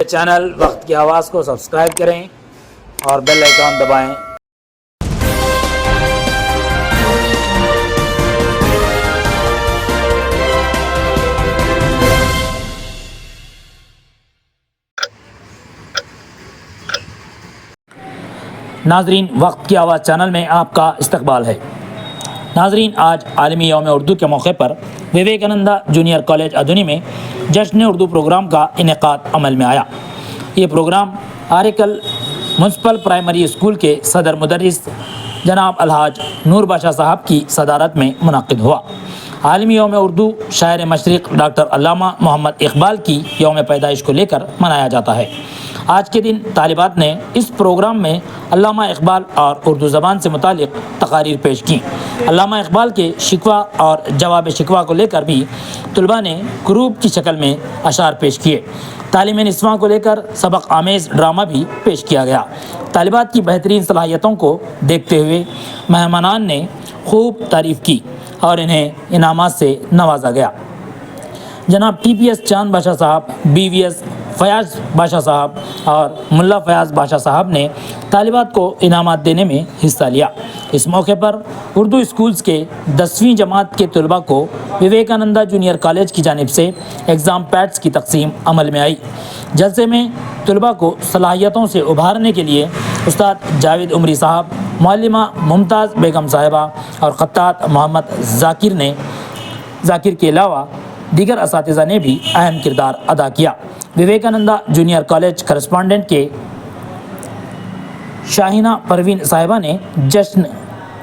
Channel वक्त की आवाज़ को सब्सक्राइब करें और बेल आइकॉन दबाएं। नाजरीन, वक्त की आवाज़ चैनल में आपका इस्तकबाल है। नाजरीन, आज आलमी यौम उर्दू के मौके पर विवेकानंदा जूनियर कॉलेज अदुनी में जश्न उर्दू प्रोग्राम का इनेकाद अमल में आया। ये प्रोग्राम आरिकल म्यूनसिपल प्राइमरी स्कूल के सदर मुदर्रिस जनाब अलहाज नूर बादशाह साहब की सदारत में मुनक़िद हुआ। आलमी यौम उर्दू शायर मशरिक़ डॉक्टर अल्लामा मोहम्मद इकबाल की यौम पैदाइश को लेकर मनाया जाता है। आज के दिन तालिबात ने इस प्रोग्राम में अल्लामा इकबाल और उर्दू ज़बान से मुतालिक तकारीर पेश की। अल्लामा इकबाल के शिकवा और जवाब शिकवा को लेकर भी तलबा ने ग्रुप की शक्ल में अशार पेश किए। तालीम निस्वां को लेकर सबक आमेज़ ड्रामा भी पेश किया गया। तालिबात की बेहतरीन सलाहियतों को देखते हुए मेहमानान ने खूब तारीफ़ की और इन्हें इनामात से नवाजा गया। जनाब TPS चांद बादशाह साहब, BVS फयाज़ बादशाह साहब और मुल्ला फयाज़ बादशाह साहब ने तालिबात को इनामात देने में हिस्सा लिया। इस मौके पर उर्दू स्कूल्स के 10वीं जमात के तलबा को विवेकानंदा जूनियर कॉलेज की जानिब से एग्ज़ाम पैड्स की तकसीम अमल में आई। जलसे में तलबा को सलाहियतों से उभारने के लिए उस्ताद जावेद उमरी साहब, मौलिमा मुमताज़ बेगम साहिबा और ख़त्तात मोहम्मद ज़ाकिर के अलावा दीगर असातिज़ा ने भी अहम किरदार अदा किया। विवेकानंदा जूनियर कॉलेज करस्पॉन्डेंट के शाहिना परवीन साहिबा ने जश्न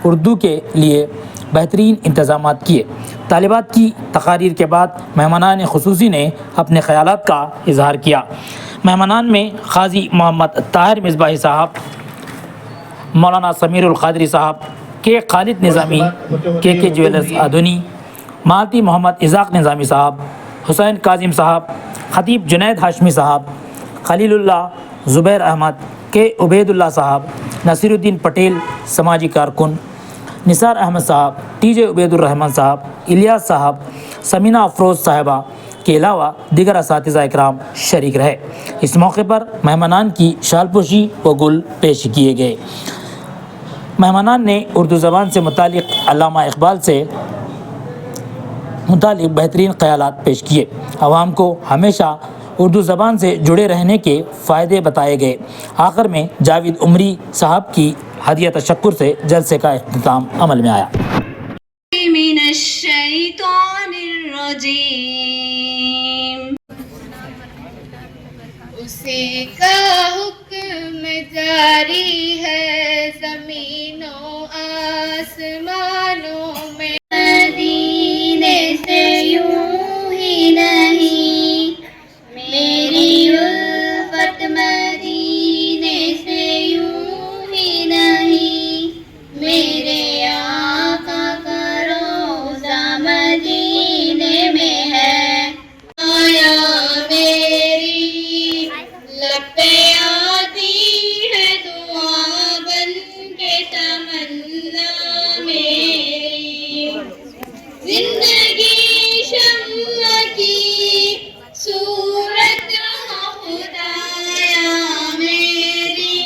उर्दू के लिए बेहतरीन इंतज़ाम किए। तालिबात की तकारीर के बाद मेहमानान खुसूसी ने अपने ख़यालात का इजहार किया। मेहमानान में क़ाज़ी मोहम्मद ताहिर मिसबाही साहब, मौलाना समीरुल क़ादरी साहब, के खालिद निज़ामी, के ज्वेलर्स अदुनी, मालती मोहम्मद इज़ाक निज़ामी साहब, हुसैन काजिम साहब, ख़तीब जुनैद हाशमी साहब, खलीलुल्लाह ज़ुबैर अहमद, के उबैदुल्लाह साहब, नसीरुद्दीन पटेल समाजी कारकुन, निसार अहमद साहब, TJ उबैदुर्रहमान साहब, इलियास साहब, समीना अफरोज़ साहिबा के अलावा दीगर असातिज़ा इकराम शरीक रहे। इस मौके पर मेहमानान की शालपोशी व गुल पेश किए गए। मेहमानान ने उर्दू ज़बान से मुतालिक अल्लामा इकबाल से मुतालिक बेहतरीन ख़यालात पेश किए। आवाम को हमेशा उर्दू ज़बान से जुड़े रहने के फ़ायदे बताए गए। आखिर में जावेद उमरी साहब की हदिया तशक्कुर से जलसे का इख्तिताम अमल में आया। उसी का हुक्म जारी है ज़मीनों आसमानों में। मदीने से यूं ही नहीं मेरी उल्फत, मदीने से यूं ही नहीं मेरे आका का रोज़ा मदीने में है। आया मेरी लब पे आती है दुआ बन के तमन्ना मेरी, जिंदगी शम्मा की सूरत खुदाया मेरी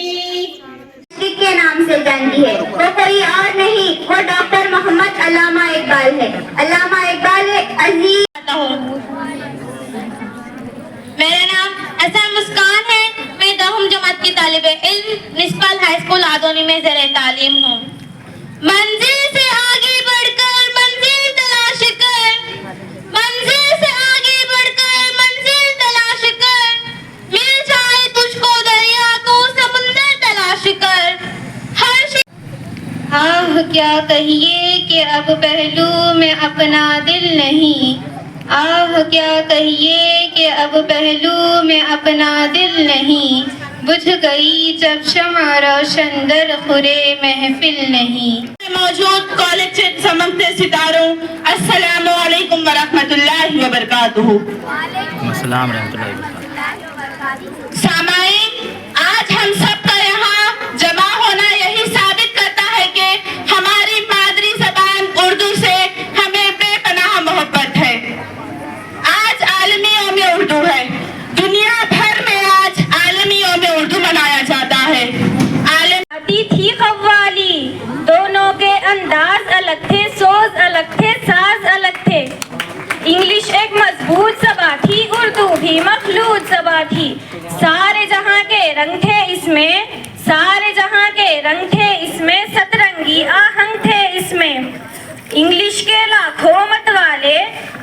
के नाम से जानती है। वो कोई और नहीं, वो डॉक्टर मोहम्मद अल्लामा इकबाल है। अल्लामा इकबाल एक अजीज। मेरा नाम असल मुस्कान है। मैं 10वीं जमात की तालिबे इल्म म्युनिसिपल हाई स्कूल आदोनी में ज़र तालीम हूँ। मंजिल से आगे बढ़कर मंजिल तलाश कर, मंजिल से आगे बढ़कर मंजिल तलाश कर, मिल जाए तुझको दरिया को समुंदर तलाश कर। हर आह क्या कहिए कि अब पहलू में अपना दिल नहीं, आह क्या कहिए कि अब पहलू में अपना दिल नहीं, बुझ गई जब शम्अ रोशन दर खुरे महफिल नहीं। मौजूद कॉलेज से चमकते सितारों, अस्सलामु अलैकुम व रहमतुल्लाहि व बरकातुहू। अस्सलाम रहमतुल्लाहि व बरकातुहू। सामाईन, आज हम सबका यहाँ जमा होना यही साबित करता है कि हमारी मादरी ज़बान उर्दू से हमें बेपनाह मोहब्बत है। आज आलमी यौम उर्दू है। दुनिया भर में आज थी। सारे जहां के रंग थे इसमें, सारे जहां के रंग थे इसमें, सतरंगी आहंग थे इसमें। इंग्लिश के लाखों मत वाले,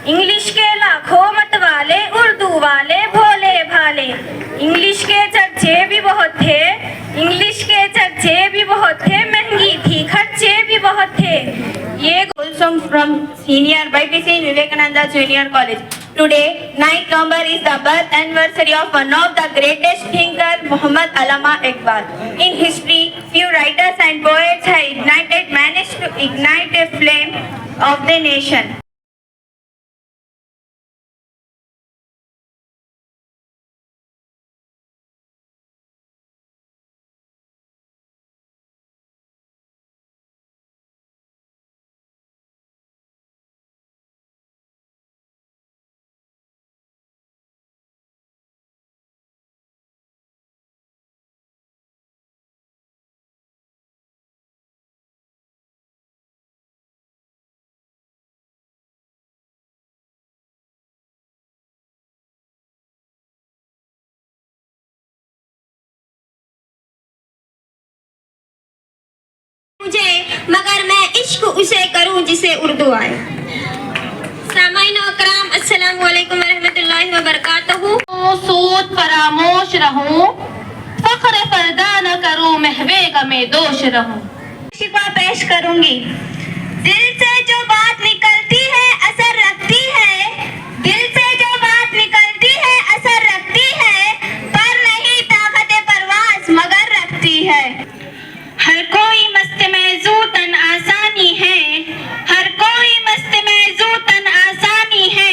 इंग्लिश के लाखों मत वाले, उर्दू वाले भोले भाले। इंग्लिश के चर्चे भी बहुत थे, इंग्लिश के चर्चे भी बहुत थे, महंगी थी खर्चे भी बहुत थे। ये Song from Senior BPC Vivekananda Junior College. Today, 9th November is the birth anniversary of one of the greatest thinker, Muhammad Allama Iqbal. In history, few writers and poets have managed to ignite a flame of the nation. मुझे मगर मैं इश्क उसे करूं जिसे उर्दू आए। सामाईन अकराम, अस्सलामु अलैकुम वरहमतुल्लाहि वबरकातुहू। सूद फरामोश रहूं, फख्र फरदा न करूं, महवे गमे दोष रहूं। शिकवा पेश करूंगी। दिल से जो बात निकलती है असर रखती है, दिल से जो बात निकलती है असर रखती है, पर नहीं ताकत परवाज़ मगर रखती है। हर कोई मस्त मौजू तन आसानी है, हर कोई मस्त मौजू तन आसानी है,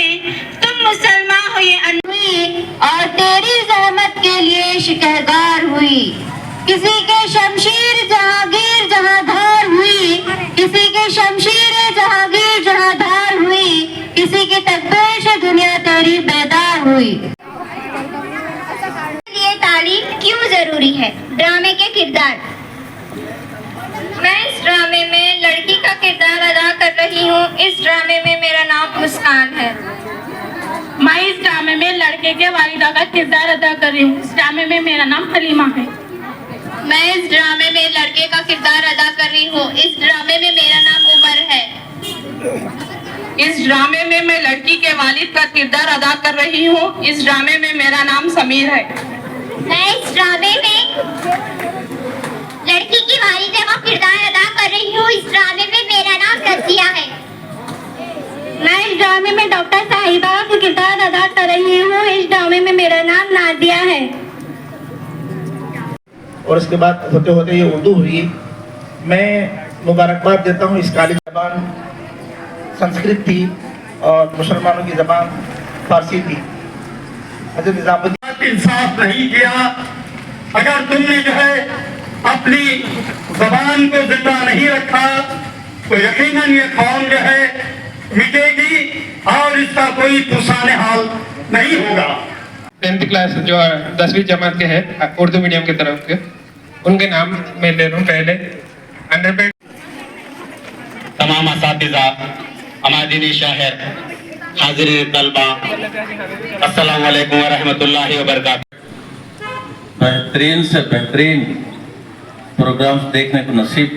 तुम मुसलमान हो ये अनहुई और तेरी ज़हमत के लिए शिकहगार हुई। किसी के शमशीर जहांगीर जहां धार हुई, किसी के शमशीर जहांगीर जहां धार हुई, किसी की तकबीर से दुनिया तेरी बेदार हुई। ये तालीम क्यों जरूरी है? ड्रामे के किरदार। मैं इस ड्रामे में लड़की का किरदार अदा कर रही हूँ। इस ड्रामे में मेरा नाम मुस्कान है। मैं इस ड्रामे में लड़के के वालिदा का किरदार अदा कर रही हूँ। इस ड्रामे में मेरा नाम हलीमा है। मैं इस ड्रामे में लड़के का किरदार अदा कर रही हूँ। इस ड्रामे में मेरा नाम उमर है। इस ड्रामे में मैं लड़की के वालिद का किरदार अदा कर रही हूँ। इस ड्रामे में मेरा नाम समीर है। मैं इस ड्रामे में लड़की की वालिदा का किरदार अदा कर रही हूँ। इस ड्रामे में मेरा नाम रज़िया है। मैं इस ड्रामे में डॉक्टर साहिबा का किरदार अदा कर रही हूँ। इस ड्रामे में मेरा नाम नादिया है। और उसके बाद होते होते ये उर्दू हुई। मैं मुबारकबाद देता हूँ। इस कॉलेज ज़बान संस्कृत थी और मुसलमानों की ज़बान फारसी थी। हज़रत निज़ामुद्दीन इंसाफ नहीं किया। अगर तुमने जो है अपनी ज़बान को जिंदा नहीं रखा तो यकीनन ये कौम जो है मिटेगी और इसका कोई पुरसान हाल नहीं होगा। 10th क्लास जो 10वीं जमात के हैं उर्दू मीडियम की तरफ के, उनके नाम मैं ले रहा हूँ। पहले अंडरपेड तमाम असातिज़ा, अमादीनी शाहिर, हाज़िरीन तलबा, अस्सलामु अलैकुम वरहमतुल्लाहि वबरकातुहू। बेहतरीन से बेहतरीन प्रोग्राम्स देखने को नसीब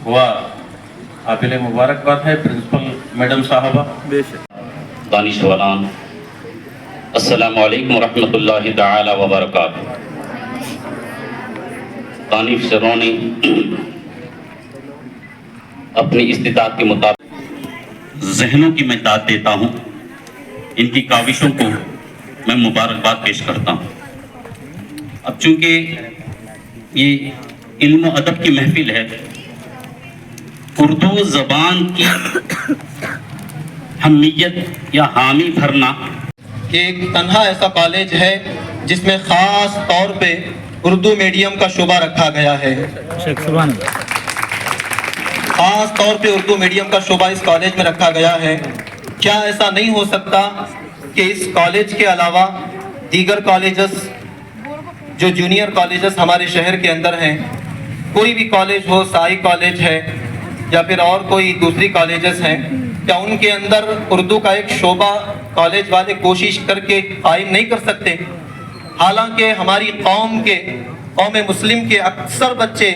हुआ। काबिल मुबारकबाद है प्रिंसिपल मैडम साहबा। दानिशवरान, अस्सलामु अलैकुम वरहमतुल्लाहि तआला वबरकातुहू। तानीफ शरोनी अपनी इस्तिताअत के मुताबिक जहनों की मैं दाद देता हूँ। इनकी काविशों को मैं मुबारकबाद पेश करता हूँ। अब चूँकि ये इल्म अदब की महफिल है, उर्दू ज़बान की हमीयत या हामी भरना एक तन्हा ऐसा कॉलेज है जिसमें ख़ास तौर पे उर्दू मीडियम का शुबा रखा गया है। ख़ास तौर पे उर्दू मीडियम का शुबा इस कॉलेज में रखा गया है। क्या ऐसा नहीं हो सकता कि इस कॉलेज के अलावा दीगर कॉलेजेस जो जूनियर कॉलेजेस हमारे शहर के अंदर हैं, कोई भी कॉलेज हो, साई कॉलेज है या फिर और कोई दूसरी कॉलेजेस हैं, क्या उनके अंदर उर्दू का एक शोबा कॉलेज वाले कोशिश करके कायम नहीं कर सकते? हालांकि हमारी कौम मुस्लिम के अक्सर बच्चे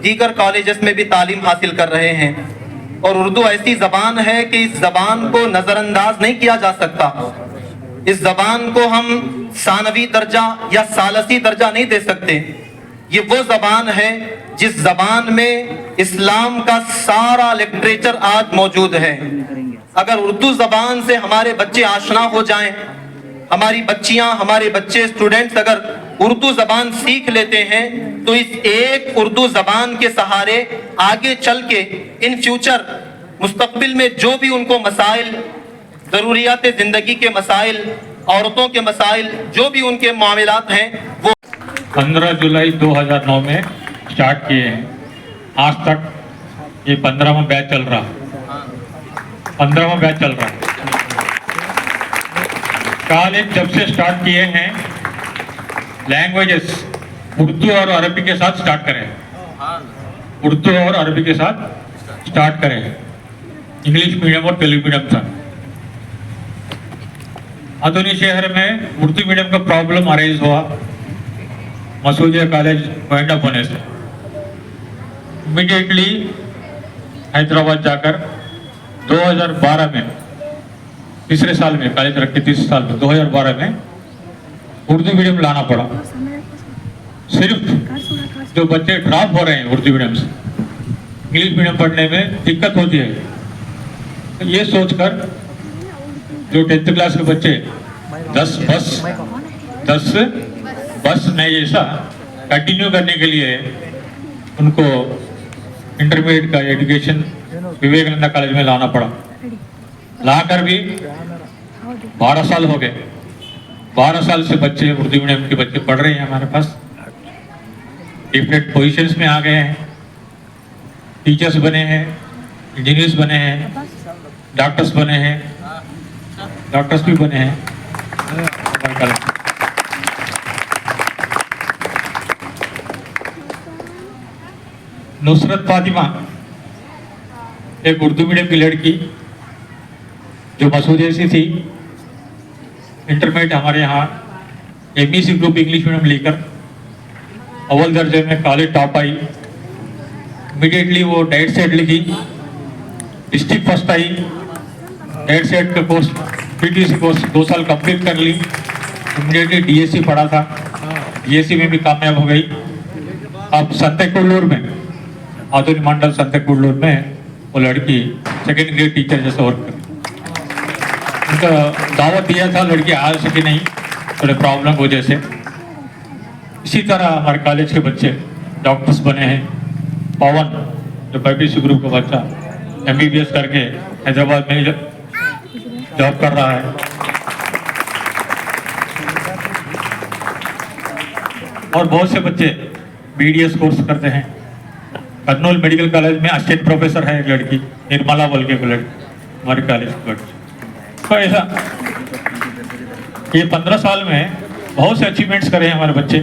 दीगर कॉलेजेस में भी तालीम हासिल कर रहे हैं, और उर्दू ऐसी ज़बान है कि इस ज़बान को नज़रअंदाज नहीं किया जा सकता। इस ज़बान को हम सानवी दर्जा या सालसी दर्जा नहीं दे सकते। ये वो ज़बान है जिस ज़बान में इस्लाम का सारा लिटरेचर आज मौजूद है। अगर उर्दू ज़बान से हमारे बच्चे आशना हो जाएं, हमारी बच्चियां, हमारे बच्चे, स्टूडेंट्स अगर उर्दू ज़बान सीख लेते हैं, तो इस एक उर्दू ज़बान के सहारे आगे चल के इन फ्यूचर मुस्तक़बिल में जो भी उनको मसाइल, ज़रूरियात ज़िंदगी के मसाइल, औरतों के मसाइल, जो भी उनके मामलात हैं, वो 15 जुलाई 2009 में स्टार्ट किए हैं। आज तक ये 15वां बैच चल रहा है। 15वां बैच चल रहा है। कॉलेज जब से स्टार्ट किए हैं, लैंग्वेजेस उर्दू और अरबी के साथ स्टार्ट करें। उर्दू और अरबी के साथ स्टार्ट करें, इंग्लिश मीडियम और तेलुगु मीडियम था। अदोनी शहर में उर्दू मीडियम का प्रॉब्लम अराइज हुआ मसूदिया कॉलेज वाइंड अप होने से। इमीडिएटली हैदराबाद जाकर 2012 में, तीसरे साल में, कॉलेज रख के तीसरे साल में 2012 में उर्दू मीडियम लाना पड़ा। सिर्फ जो बच्चे ड्रॉप हो रहे हैं उर्दू मीडियम से, इंग्लिश मीडियम पढ़ने में दिक्कत होती है, तो ये सोचकर जो 10th क्लास के बच्चे 10 बस नहीं ऐसा कंटिन्यू करने के लिए उनको इंटरमीडिएट का एजुकेशन विवेकानंद कॉलेज में लाना पड़ा। लाकर भी 12 साल हो गए। 12 साल से बच्चे उर्दू मीडियम के बच्चे पढ़ रहे हैं हमारे पास। डिफरेंट पोजीशंस में आ गए हैं, टीचर्स बने हैं, इंजीनियर्स बने हैं, डॉक्टर्स बने हैं, डॉक्टर्स भी बने हैं। नुसरत फातिमा एक उर्दू मीडियम की लड़की जो मसूदिया से थी, इंटरमीडिएट हमारे यहाँ एमईसी ग्रुप इंग्लिश मीडियम लेकर अव्वल दर्जे में कॉलेज टॉप आई। इमीडिएटली वो डाइट सेट लिखी, डिस्ट्रिक्ट फर्स्ट आई। डाइट सेट का कोर्स, पीटीसी कोर्स 2 साल कंप्लीट कर ली। इमीडिएटली डीएससी पढ़ा था, डीएससी में भी कामयाब हो गई। अब संतकुल्लूर में, आधुनिक मंडल संतकुल्लूर में वो लड़की सेकेंड ग्रेड टीचर जैसे वर्क कर, उनका दावत दिया था, लड़की आ सकी नहीं थोड़े प्रॉब्लम की वजह से। इसी तरह हमारे कॉलेज के बच्चे डॉक्टर्स बने हैं। पवन जो पीटीसी ग्रुप का बच्चा एमबीबीएस करके हैदराबाद में जॉब कर रहा है। और बहुत से बच्चे बीडीएस कोर्स करते हैं। कर्नूल मेडिकल कॉलेज में असिस्टेंट प्रोफेसर है एक लड़की, निर्मला बोल के लड़की, हमारे कॉलेज की लड़की। तो ऐसा ये 15 साल में बहुत से अचीवमेंट्स करे हैं हमारे बच्चे।